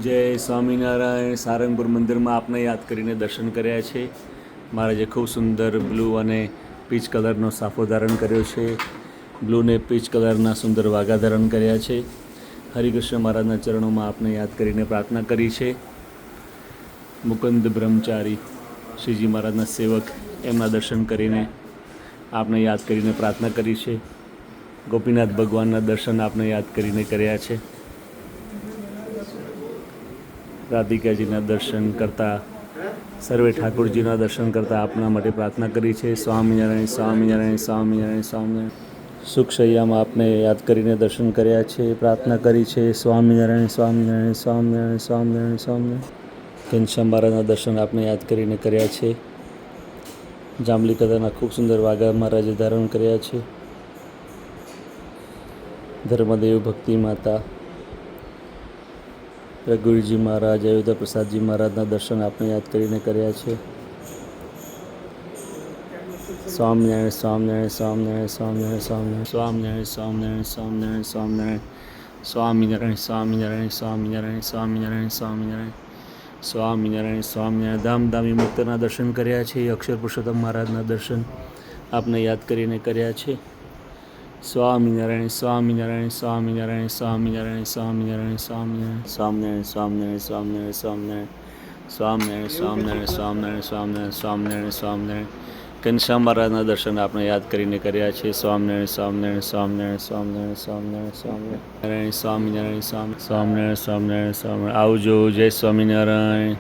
જય સ્વામિનારાયણ. સારંગપુર મંદિરમાં આપને યાદ કરીને દર્શન કર્યા છે. મહારાજે ખૂબ સુંદર બ્લુ અને પીચ કલરનો સાફો ધારણ કર્યો છે. બ્લુ ને પીચ કલરના સુંદર વાઘા ધારણ કર્યા છે. હરિકૃષ્ણ મહારાજના ચરણોમાં આપને યાદ કરીને પ્રાર્થના કરી છે. મુકુંદ બ્રહ્મચારી શ્રીજી મહારાજના સેવક, એમના દર્શન કરીને આપને યાદ કરીને પ્રાર્થના કરી છે. ગોપીનાથ ભગવાનના દર્શન આપને યાદ કરીને કર્યા છે. રાધિકાજીના દર્શન કરતાં, સર્વે ઠાકોરજીના દર્શન કરતાં આપના માટે પ્રાર્થના કરી છે. સ્વામિનારાયણ સ્વામિનારાયણ સ્વામિનારાયણ સ્વામિનારાયણ. સુખશૈયામાં આપને યાદ કરીને દર્શન કર્યા છે, પ્રાર્થના કરી છે. સ્વામિનારાયણ સ્વામિનારાયણ સ્વામિનારાયણ સ્વામિનારાયણ સ્વામિનારાયણ. ઘનશ્યામ મહારાજના દર્શન આપને યાદ કરીને કર્યા છે. જાંબલી કલરના ખૂબ સુંદર વાઘા મહારાજે ધારણ કર્યા છે. ધર્મદેવ ભક્તિ માતા રઘુવીરજી મહારાજ, અયોધ્યા પ્રસાદજી મહારાજના દર્શન આપને યાદ કરીને કર્યા છે. સ્વામિનારાયણ સ્વામિનારાયણ સ્વામિનારાયણ સ્વામિનારાયણ સ્વામિનારાયણ સ્વામિનારાયણ સ્વામિનારાયણ સ્વામિનારાયણ સ્વામિનારાયણ સ્વામિનારાયણ સ્વામિનારાયણ સ્વામિનારાયણ સ્વામિનારાયણ સ્વામિનારાયણ સ્વામિનારાયણ. ધામધામી મુક્તના દર્શન કર્યા છે. અક્ષર પુરુષોત્તમ મહારાજના દર્શન આપને યાદ કરીને કર્યા છે. સ્વામિનારાયણ સ્વામિનારાયણ સ્વામિનારાયણ સ્વામિનારાયણ સ્વામિનારાયણ સ્વામિનારાયણ સ્વામિનારાયણ સ્વામિનારાયણ સ્વામિનારાયણ સ્વામિનારાયણ સ્વામિનારાયણ સ્વામિનારાયણ સ્વામિનારાયણ સ્વામિનારાયણ સ્વામિનારાયણ. ઘનશ્યામ મહારાજના દર્શન આપણે યાદ કરીને કર્યા છે. સ્વામિનારાયણ સ્વામિનારાયણ સ્વામિનારાયણ સ્વામિનારાયણ સ્વામિનારાયણ સ્વામિનારાયણ સ્વામિનારાયણ સ્વામિનારાયણ સ્વામિનારાયણ સ્વામિનારાયણ. આવજો. જય સ્વામિનારાયણ.